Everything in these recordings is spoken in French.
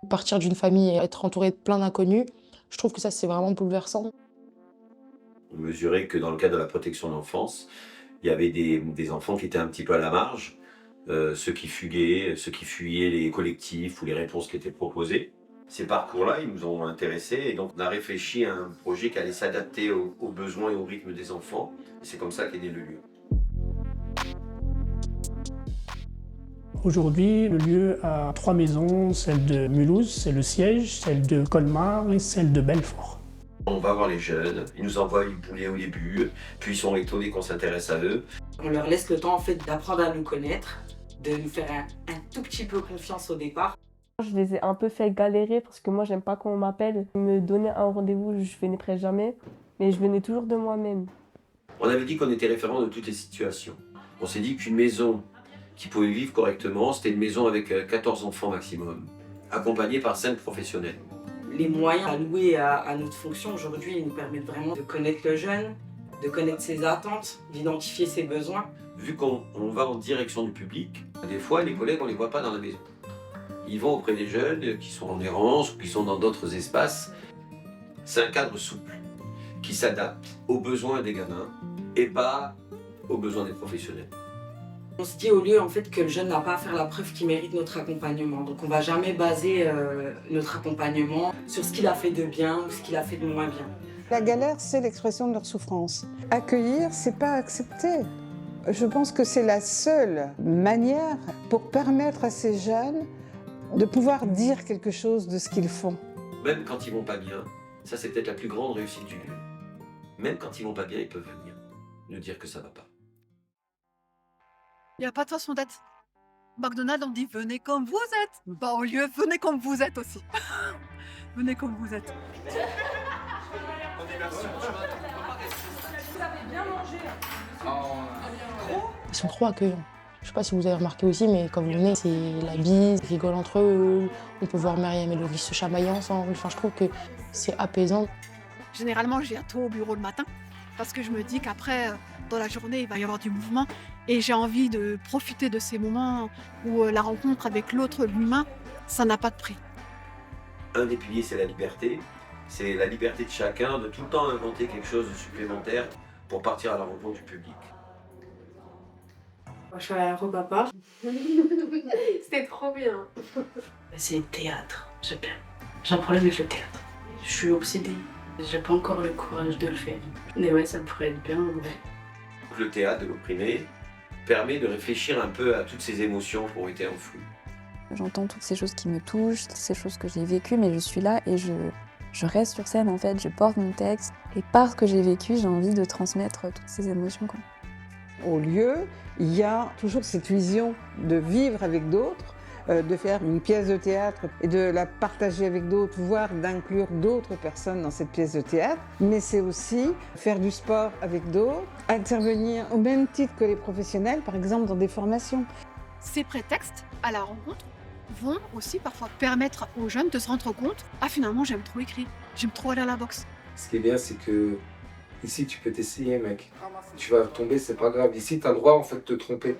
Partir d'une famille et être entouré de plein d'inconnus, je trouve que ça, c'est vraiment bouleversant. On mesurait que dans le cadre de la protection de l'enfance, il y avait des enfants qui étaient un petit peu à la marge, ceux qui fuguaient, ceux qui fuyaient les collectifs ou les réponses qui étaient proposées. Ces parcours-là, ils nous ont intéressés et donc on a réfléchi à un projet qui allait s'adapter aux besoins et au rythme des enfants. Et c'est comme ça qu'est né le lieu. Aujourd'hui, le lieu a 3 maisons, celle de Mulhouse, c'est le siège, celle de Colmar et celle de Belfort. On va voir les jeunes, ils nous envoient les poulets au début, puis ils sont étonnés qu'on s'intéresse à eux. On leur laisse le temps en fait d'apprendre à nous connaître, de nous faire un tout petit peu confiance au départ. Je les ai un peu fait galérer parce que moi j'aime pas qu'on m'appelle. Me donner un rendez-vous, je venais presque jamais, mais je venais toujours de moi-même. On avait dit qu'on était référent de toutes les situations. On s'est dit qu'une maison qui pouvait vivre correctement, c'était une maison avec 14 enfants maximum, accompagnée par 5 professionnels. Les moyens alloués à notre fonction aujourd'hui ils nous permettent vraiment de connaître le jeune, de connaître ses attentes, d'identifier ses besoins. Vu qu'on va en direction du public, des fois les collègues on ne les voit pas dans la maison. Ils vont auprès des jeunes qui sont en errance ou qui sont dans d'autres espaces. C'est un cadre souple qui s'adapte aux besoins des gamins et pas aux besoins des professionnels. On se dit au lieu en fait que le jeune n'a pas à faire la preuve qu'il mérite notre accompagnement. Donc on ne va jamais baser notre accompagnement sur ce qu'il a fait de bien ou ce qu'il a fait de moins bien. La galère, c'est l'expression de leur souffrance. Accueillir, c'est pas accepter. Je pense que c'est la seule manière pour permettre à ces jeunes de pouvoir dire quelque chose de ce qu'ils font. Même quand ils vont pas bien, ça c'est peut-être la plus grande réussite du lieu. Même quand ils vont pas bien, ils peuvent venir nous dire que ça va pas. Il n'y a pas de façon d'être. McDonald's, on dit venez comme vous êtes. Bah, au lieu, venez comme vous êtes aussi. Venez comme vous êtes. Ils sont trop accueillants. Je sais pas si vous avez remarqué aussi, mais quand vous venez, c'est la bise, ils rigolent entre eux. On peut voir Myriam et Loris se chamailler ensemble. Enfin, je trouve que c'est apaisant. Généralement, je viens tôt au bureau le matin parce que je me dis qu'après, dans la journée, il va y avoir du mouvement et j'ai envie de profiter de ces moments où la rencontre avec l'autre, l'humain, ça n'a pas de prix. Un des piliers, c'est la liberté. C'est la liberté de chacun de tout le temps inventer quelque chose de supplémentaire pour partir à la rencontre du public. Moi, je suis à Robapa. C'était trop bien. C'est le théâtre, j'aime bien. J'ai un problème avec le théâtre. Je suis obsédée. J'ai pas encore le courage de le faire. Mais ouais, ça pourrait être bien. Ouais. Le théâtre de l'opprimé permet de réfléchir un peu à toutes ces émotions qui ont été enfouies. J'entends toutes ces choses qui me touchent, toutes ces choses que j'ai vécues, mais je suis là et je reste sur scène en fait, je porte mon texte. Et par ce que j'ai vécu, j'ai envie de transmettre toutes ces émotions, quoi. Au lieu, il y a toujours cette vision de vivre avec d'autres, de faire une pièce de théâtre et de la partager avec d'autres, voire d'inclure d'autres personnes dans cette pièce de théâtre. Mais c'est aussi faire du sport avec d'autres, intervenir au même titre que les professionnels, par exemple dans des formations. Ces prétextes à la rencontre vont aussi parfois permettre aux jeunes de se rendre compte « Ah finalement j'aime trop écrire, j'aime trop aller à la boxe ». Ce qui est bien c'est que ici tu peux t'essayer mec. Tu vas tomber, c'est pas grave. Ici t'as le droit en fait de te tromper.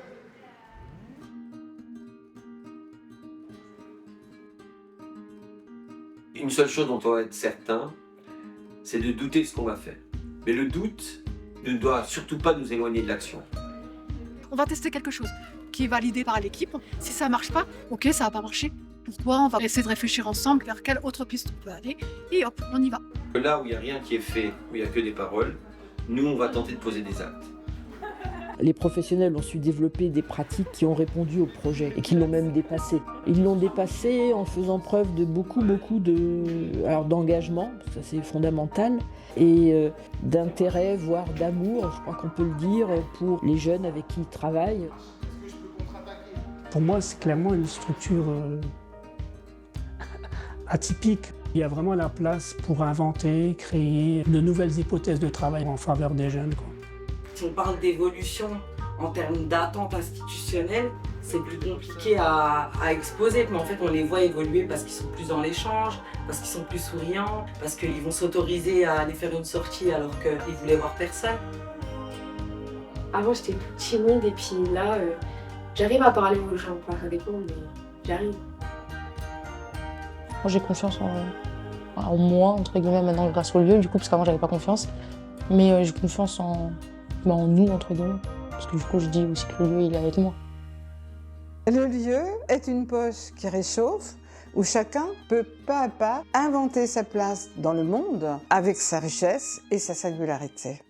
Une seule chose dont on va être certain, c'est de douter de ce qu'on va faire. Mais le doute ne doit surtout pas nous éloigner de l'action. On va tester quelque chose qui est validé par l'équipe. Si ça marche pas, ok, ça va pas marcher. Pourquoi? On va essayer de réfléchir ensemble vers quelle autre piste on peut aller et hop, on y va. Là où il n'y a rien qui est fait, où il n'y a que des paroles, nous on va tenter de poser des actes. Les professionnels ont su développer des pratiques qui ont répondu au projet et qui l'ont même dépassé. Ils l'ont dépassé en faisant preuve de beaucoup d'engagement, ça c'est fondamental, et d'intérêt, voire d'amour, je crois qu'on peut le dire, pour les jeunes avec qui ils travaillent. Pour moi, c'est clairement une structure atypique. Il y a vraiment la place pour inventer, créer de nouvelles hypothèses de travail en faveur des jeunes, quoi. Si on parle d'évolution en termes d'attente institutionnelle, c'est plus compliqué à exposer. Mais en fait, on les voit évoluer parce qu'ils sont plus dans l'échange, parce qu'ils sont plus souriants, parce qu'ils vont s'autoriser à aller faire une sortie alors qu'ils voulaient voir personne. Avant, j'étais timide et puis là, j'arrive à parler aux gens, pas avec eux, mais j'arrive. Moi, j'ai confiance en moi, entre guillemets, maintenant grâce au lieu, du coup, parce qu'avant, j'avais pas confiance. Mais j'ai confiance en nous, entre guillemets. Parce que du coup, je dis aussi que le lieu, il est avec moi. Le lieu est une poche qui réchauffe, où chacun peut pas à pas inventer sa place dans le monde avec sa richesse et sa singularité.